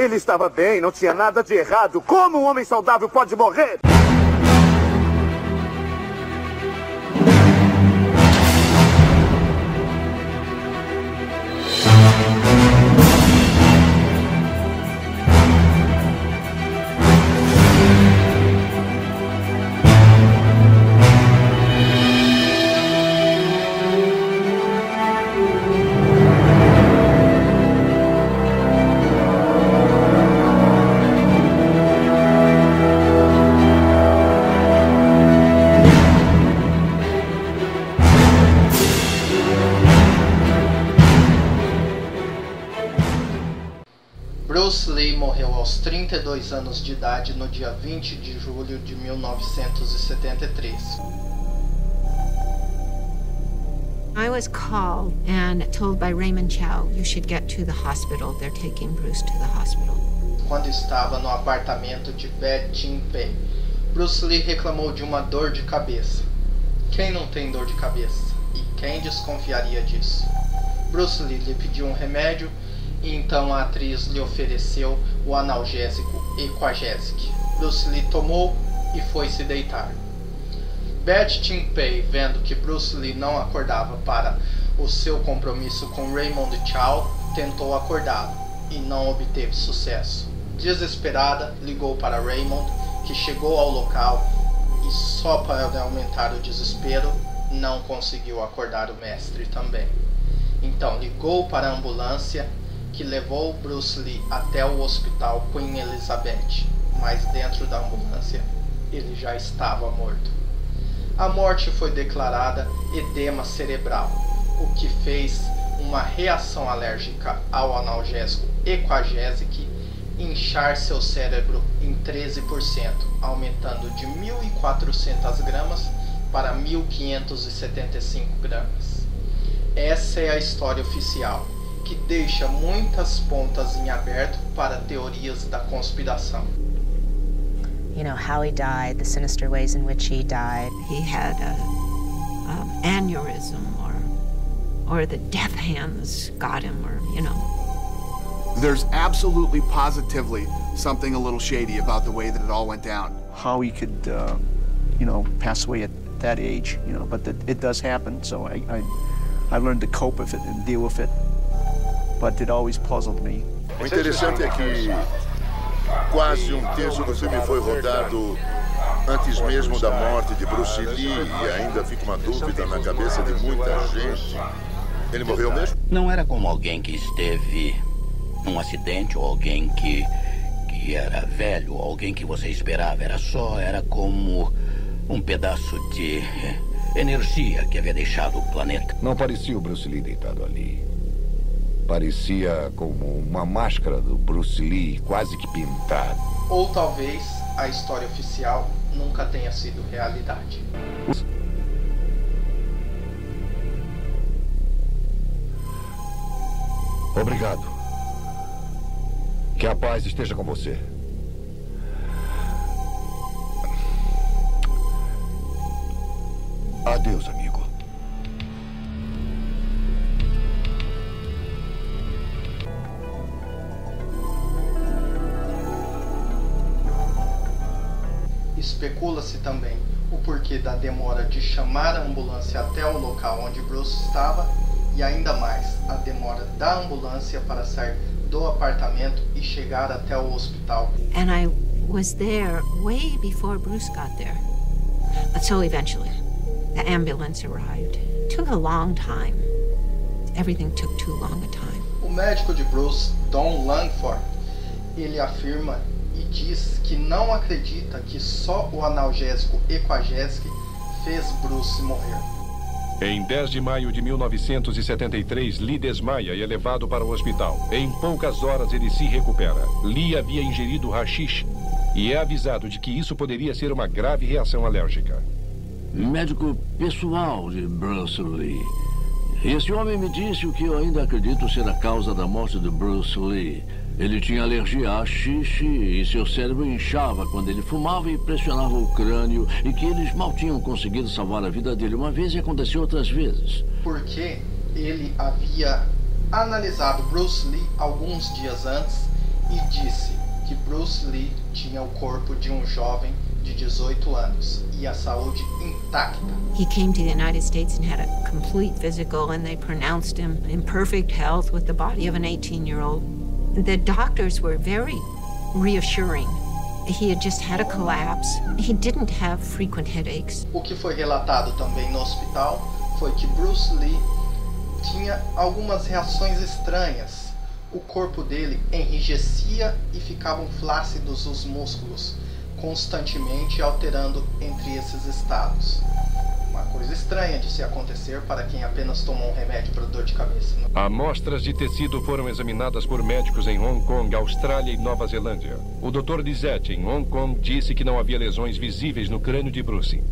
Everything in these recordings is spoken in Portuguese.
Ele estava bem, não tinha nada de errado. Como um homem saudável pode morrer? Bruce Lee morreu aos 32 anos de idade no dia 20 de julho de 1973. I was called and told by Raymond Chow, you should get to the hospital. They're taking Bruce to the hospital. Quando estava no apartamento de Bad Chin Pei, Bruce Lee reclamou de uma dor de cabeça. Quem não tem dor de cabeça? E quem desconfiaria disso? Bruce Lee lhe pediu um remédio e então a atriz lhe ofereceu o analgésico Equagesic. Bruce Lee tomou e foi se deitar. Bad Chin Pei, vendo que Bruce Lee não acordava para o seu compromisso com Raymond Chow, tentou acordá-lo e não obteve sucesso. Desesperada, ligou para Raymond, que chegou ao local e só para aumentar o desespero, não conseguiu acordar o mestre também. Então ligou para a ambulância, que levou Bruce Lee até o hospital Queen Elizabeth, mas dentro da ambulância ele já estava morto. A morte foi declarada edema cerebral, o que fez uma reação alérgica ao analgésico Equagesic inchar seu cérebro em 13%, aumentando de 1.400 gramas para 1.575 gramas. Essa é a história oficial, que deixa muitas pontas em aberto para teorias da conspiração. You know, how he died, the sinister ways in which he died. He had an aneurysm or the death hands got him, or, you know. There's absolutely positively something a little shady about the way that it all went down. How he could, you know, pass away at that age, you know, but it does happen, so I learned to cope with it and deal with it. But it always puzzled me. O interessante é que quase um terço do filme foi rodado antes mesmo da morte de Bruce Lee e ainda fica uma dúvida na cabeça de muita gente. Ele morreu mesmo? Não era como alguém que esteve num acidente ou alguém que era velho, ou alguém que você esperava. Era como um pedaço de energia que havia deixado o planeta. Não parecia o Bruce Lee deitado ali. Parecia como uma máscara do Bruce Lee, quase que pintada. Ou talvez a história oficial nunca tenha sido realidade. Obrigado. Que a paz esteja com você. Adeus, amigo. Especula-se também o porquê da demora de chamar a ambulância até o local onde Bruce estava e ainda mais a demora da ambulância para sair do apartamento e chegar até o hospital. And I was there way before Bruce got there. But so eventually, the ambulance arrived. It took a long time. Everything took too long a time. O médico de Bruce, Don Langford, ele afirma e diz que não acredita que só o analgésico Equagesic fez Bruce morrer. Em 10 de maio de 1973, Lee desmaia e é levado para o hospital. Em poucas horas ele se recupera. Lee havia ingerido haxixe e é avisado de que isso poderia ser uma grave reação alérgica. Médico pessoal de Bruce Lee. Esse homem me disse o que eu ainda acredito ser a causa da morte de Bruce Lee. Ele tinha alergia a haxixe e seu cérebro inchava quando ele fumava e pressionava o crânio, e que eles mal tinham conseguido salvar a vida dele uma vez e aconteceu outras vezes. Porque ele havia analisado Bruce Lee alguns dias antes e disse que Bruce Lee tinha o corpo de um jovem de 18 anos e a saúde intacta. He came to the United States and had a complete physical, and they pronounced him in perfect health with the body of an 18-year-old. The doctors were very reassuring. He had just had a collapse. He didn't have frequent headaches. O que foi relatado também no hospital foi que Bruce Lee tinha algumas reações estranhas. O corpo dele enrijecia e ficavam flácidos os músculos, constantemente alterando entre esses estados. Uma coisa estranha de se acontecer para quem apenas tomou um remédio para dor de cabeça. Amostras de tecido foram examinadas por médicos em Hong Kong, Austrália e Nova Zelândia. O Dr. Lizette, em Hong Kong, disse que não havia lesões visíveis no crânio de Bruce.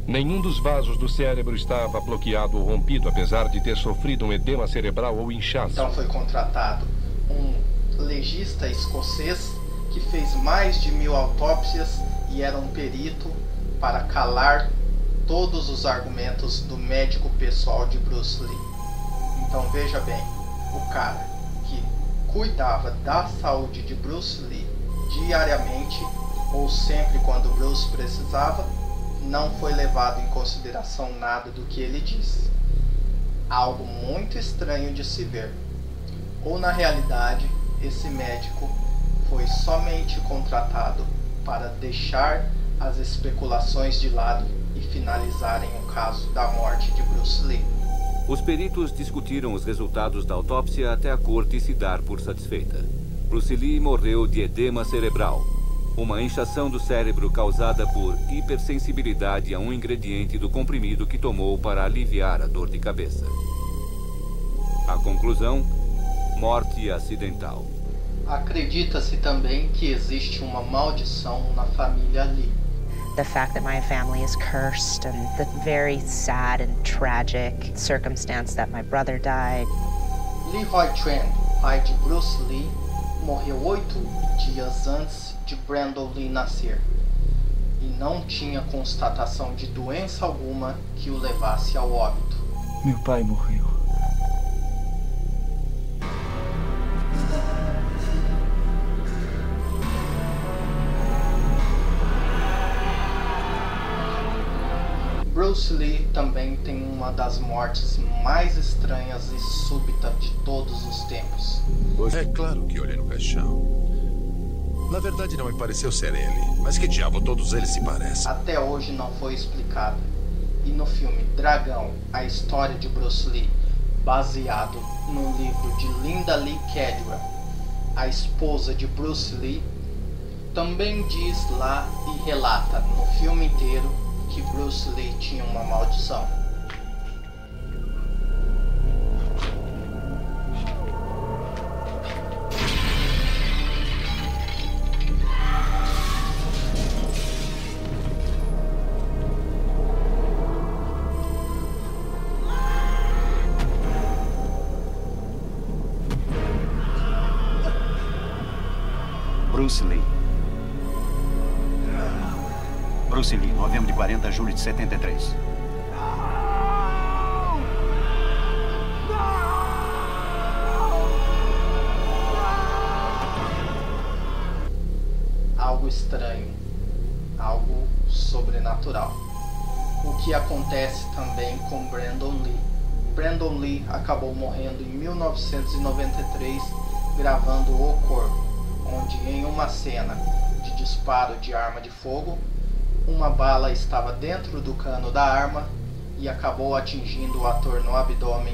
Nenhum dos vasos do cérebro estava bloqueado ou rompido, apesar de ter sofrido um edema cerebral ou inchaço. Então foi contratado um legista escocês que fez mais de 1000 autópsias e era um perito para calar todos os argumentos do médico pessoal de Bruce Lee. Então veja bem, o cara que cuidava da saúde de Bruce Lee diariamente ou sempre quando Bruce precisava, não foi levado em consideração nada do que ele disse. Algo muito estranho de se ver. Ou na realidade, esse médico foi somente contratado para deixar as especulações de lado e finalizarem o caso da morte de Bruce Lee. Os peritos discutiram os resultados da autópsia até a corte se dar por satisfeita. Bruce Lee morreu de edema cerebral, uma inchação do cérebro causada por hipersensibilidade a um ingrediente do comprimido que tomou para aliviar a dor de cabeça. A conclusão: morte acidental. Acredita-se também que existe uma maldição na família Lee. The fact that my family is cursed and the very sad and tragic circumstance that my brother died. Leroy Tran, pai de Bruce Lee, morreu 8 dias antes de Brandon Lee nascer e não tinha constatação de doença alguma que o levasse ao óbito. Meu pai morreu. Bruce Lee também tem uma das mortes mais estranhas e súbitas de todos os tempos. É claro que olhei no caixão. Na verdade não me pareceu ser ele, mas que diabo todos eles se parecem? Até hoje não foi explicado. E no filme Dragão, a história de Bruce Lee, baseado no livro de Linda Lee Cadwell, a esposa de Bruce Lee, também diz lá e relata no filme inteiro que Bruce Lee tinha uma maldição. Bruce Lee. Bruce Lee, novembro de 40, julho de 73. Algo estranho, algo sobrenatural. O que acontece também com Brandon Lee. Brandon Lee acabou morrendo em 1993 gravando O Corvo, onde em uma cena de disparo de arma de fogo, uma bala estava dentro do cano da arma e acabou atingindo o ator no abdômen,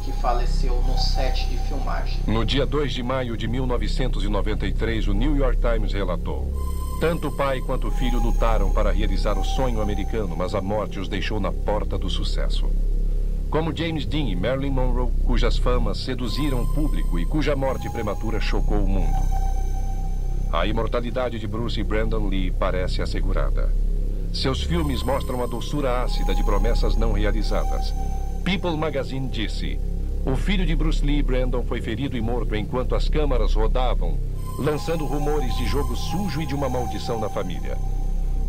que faleceu no set de filmagem. No dia 2 de maio de 1993, o New York Times relatou: tanto o pai quanto o filho lutaram para realizar o sonho americano, mas a morte os deixou na porta do sucesso. Como James Dean e Marilyn Monroe, cujas famas seduziram o público e cuja morte prematura chocou o mundo. A imortalidade de Bruce e Brandon Lee parece assegurada. Seus filmes mostram a doçura ácida de promessas não realizadas. People Magazine disse: o filho de Bruce Lee, Brandon, foi ferido e morto enquanto as câmaras rodavam, lançando rumores de jogo sujo e de uma maldição na família.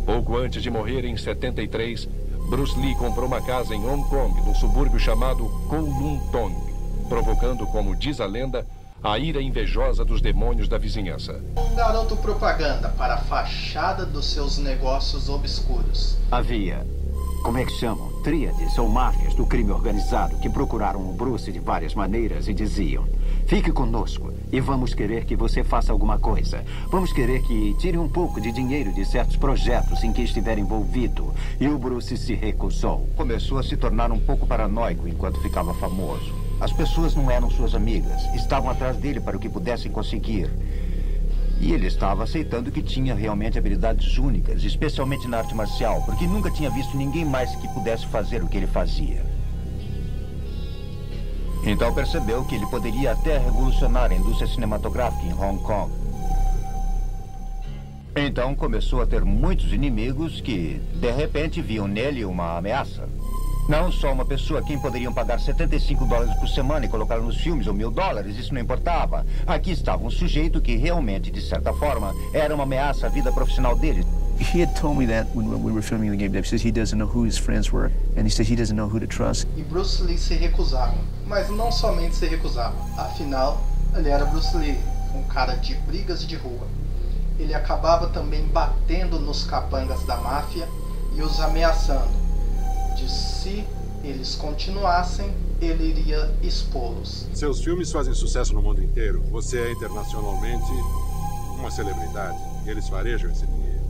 Pouco antes de morrer, em 73, Bruce Lee comprou uma casa em Hong Kong, no subúrbio chamado Kowloon Tong, provocando, como diz a lenda, a ira invejosa dos demônios da vizinhança. Um garoto propaganda para a fachada dos seus negócios obscuros. Havia, como é que chamam? Tríades ou máfias do crime organizado que procuraram o Bruce de várias maneiras e diziam: fique conosco e vamos querer que você faça alguma coisa. Vamos querer que tire um pouco de dinheiro de certos projetos em que estiver envolvido. E o Bruce se recusou. Começou a se tornar um pouco paranoico enquanto ficava famoso. As pessoas não eram suas amigas. Estavam atrás dele para o que pudessem conseguir. E ele estava aceitando que tinha realmente habilidades únicas, especialmente na arte marcial, porque nunca tinha visto ninguém mais que pudesse fazer o que ele fazia. Então percebeu que ele poderia até revolucionar a indústria cinematográfica em Hong Kong. Então começou a ter muitos inimigos que, de repente, viam nele uma ameaça. Não só uma pessoa a quem poderiam pagar $75 por semana e colocar nos filmes ou $1.000, isso não importava. Aqui estava um sujeito que realmente, de certa forma, era uma ameaça à vida profissional dele. He had told me that when we were filming the game, he says he doesn't know who his friends were, and he said he doesn't know who to trust. E Bruce Lee se recusava, mas não somente se recusava. Afinal, ele era Bruce Lee, um cara de brigas de rua. Ele acabava também batendo nos capangas da máfia e os ameaçando. De se eles continuassem, ele iria expô-los. Seus filmes fazem sucesso no mundo inteiro. Você é internacionalmente uma celebridade. E eles farejam esse dinheiro.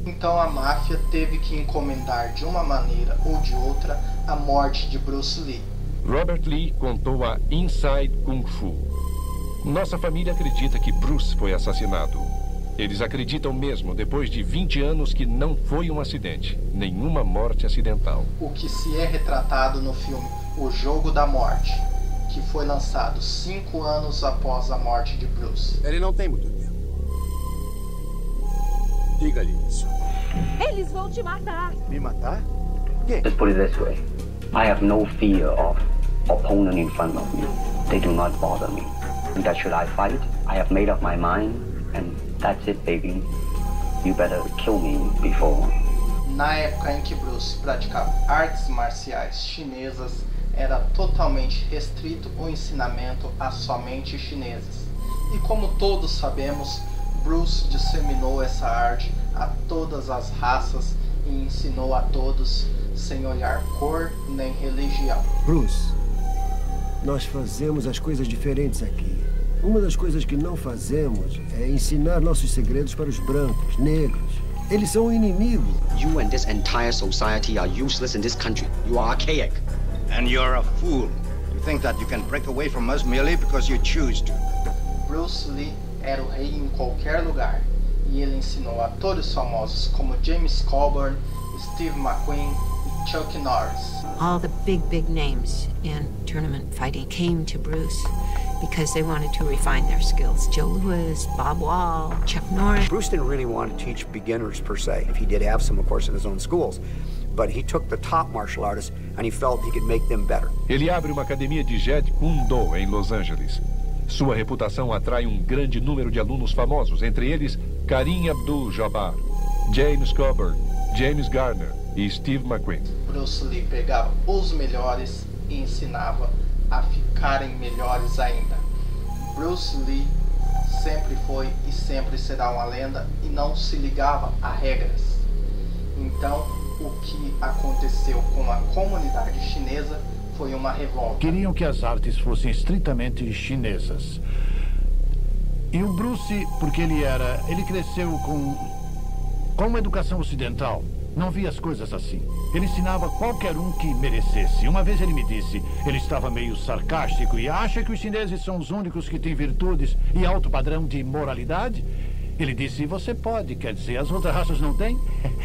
Então a máfia teve que encomendar de uma maneira ou de outra a morte de Bruce Lee. Robert Lee contou a Inside Kung Fu. Nossa família acredita que Bruce foi assassinado. Eles acreditam mesmo, depois de 20 anos, que não foi um acidente. Nenhuma morte acidental. O que se é retratado no filme O Jogo da Morte, que foi lançado 5 anos após a morte de Bruce. Ele não tem muito tempo. Diga-lhe isso. Eles vão te matar. Me matar? Let's put it this way. I have no fear of opponent in front of me. They do not bother me. And that should I fight, I have made up my mind, and that's it, baby. You better kill me before. Na época em que Bruce praticava artes marciais chinesas, era totalmente restrito o ensinamento a somente chineses. E como todos sabemos, Bruce disseminou essa arte a todas as raças e ensinou a todos sem olhar cor nem religião. Bruce, nós fazemos as coisas diferentes aqui. Uma das coisas que não fazemos é ensinar nossos segredos para os brancos, negros. Eles são o inimigo. You and this entire society are useless in this country. You are archaic. And you're a fool. You think that you can break away from us merely because you choose to. Bruce Lee era o rei em qualquer lugar. E ele ensinou atores famosos como James Coburn, Steve McQueen e Chuck Norris. All the big names in tournament fighting came to Bruce because they wanted to refine their skills. Joe Louis, Bob Wall, Chuck Norris. Bruce didn't really want to teach beginners per se. He did have some, of course, in his own schools. But he took the top martial artists and he felt he could make them better. Ele abre uma academia de Jeet Kune Do em Los Angeles. Sua reputação atrai um grande número de alunos famosos, entre eles Kareem Abdul-Jabbar, James Coburn, James Garner e Steve McQueen. Bruce Lee pegava os melhores e ensinava a ficarem melhores ainda. Bruce Lee sempre foi e sempre será uma lenda e não se ligava a regras. Então, o que aconteceu com a comunidade chinesa foi uma revolta. Queriam que as artes fossem estritamente chinesas. E o Bruce, porque ele cresceu com uma educação ocidental, não via as coisas assim. Ele ensinava qualquer um que merecesse. Uma vez ele me disse, ele estava meio sarcástico, e acha que os chineses são os únicos que têm virtudes e alto padrão de moralidade? Ele disse, você pode, quer dizer, as outras raças não têm?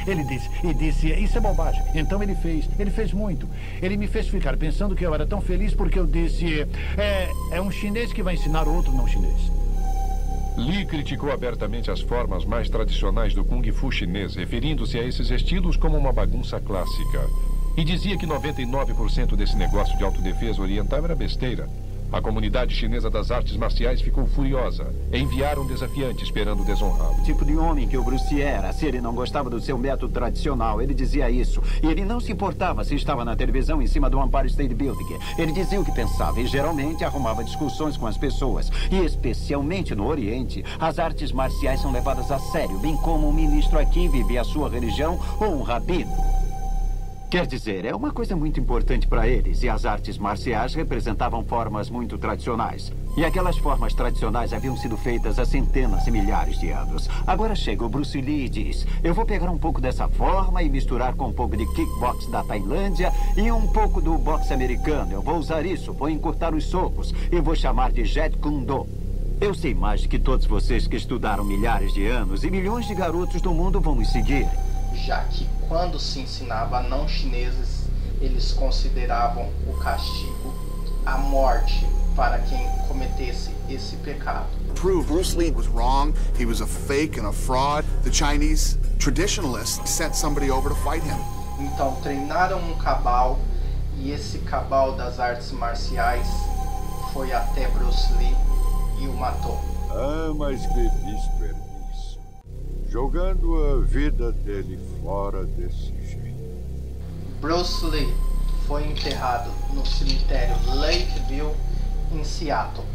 Ele disse, isso é bobagem. Então ele fez muito. Ele me fez ficar pensando que eu era tão feliz porque eu disse, é um chinês que vai ensinar outro não chinês. Lee criticou abertamente as formas mais tradicionais do Kung Fu chinês, referindo-se a esses estilos como uma bagunça clássica. E dizia que 99% desse negócio de autodefesa oriental era besteira. A comunidade chinesa das artes marciais ficou furiosa. Enviaram um desafiante esperando desonrá-lo. O tipo de homem que o Bruce era, se ele não gostava do seu método tradicional, ele dizia isso. E ele não se importava se estava na televisão em cima do Empire State Building. Ele dizia o que pensava e geralmente arrumava discussões com as pessoas. E especialmente no Oriente, as artes marciais são levadas a sério, bem como um ministro aqui vive a sua religião ou um rabino. Quer dizer, é uma coisa muito importante para eles, e as artes marciais representavam formas muito tradicionais. E aquelas formas tradicionais haviam sido feitas há centenas e milhares de anos. Agora chega o Bruce Lee e diz, eu vou pegar um pouco dessa forma e misturar com um pouco de kickbox da Tailândia e um pouco do boxe americano. Eu vou usar isso, vou encurtar os socos e vou chamar de Jeet Kune Do. Eu sei mais do que todos vocês que estudaram milhares de anos, e milhões de garotos do mundo vão me seguir. Já que quando se ensinava a não chineses, eles consideravam o castigo a morte para quem cometesse esse pecado. Prove Bruce Lee was wrong, he was a fake and a fraud. The Chinese traditionalists sent somebody over to fight him. Então treinaram um cabal, e esse cabal das artes marciais foi até Bruce Lee e o matou. Ah, mas que desperdício. Jogando a vida dele fora desse jeito. Bruce Lee foi enterrado no cemitério Lakeview, em Seattle.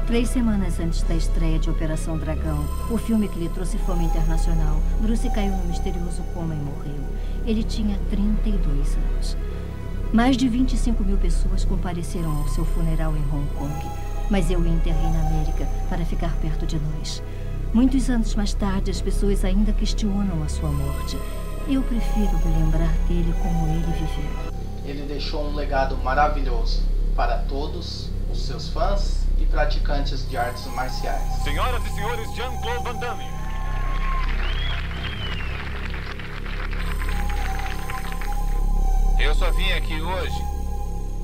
3 semanas antes da estreia de Operação Dragão, o filme que lhe trouxe fama internacional, Bruce caiu no misterioso coma e morreu. Ele tinha 32 anos. Mais de 25 mil pessoas compareceram ao seu funeral em Hong Kong, mas eu o enterrei na América para ficar perto de nós. Muitos anos mais tarde, as pessoas ainda questionam a sua morte. Eu prefiro me lembrar dele como ele viveu. Ele deixou um legado maravilhoso para todos os seus fãs e praticantes de artes marciais. Senhoras e senhores, Jean-Claude Van Damme. Eu só vim aqui hoje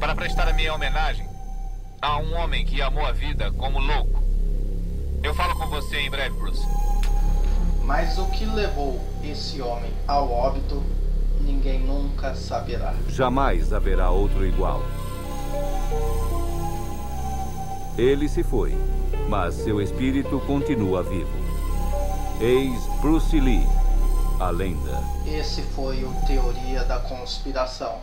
para prestar a minha homenagem a um homem que amou a vida como louco. Eu falo com você em breve, Bruce. Mas o que levou esse homem ao óbito, ninguém nunca saberá. Jamais haverá outro igual. Ele se foi, mas seu espírito continua vivo. Eis Bruce Lee, a lenda. Esse foi o Teoria da Conspiração.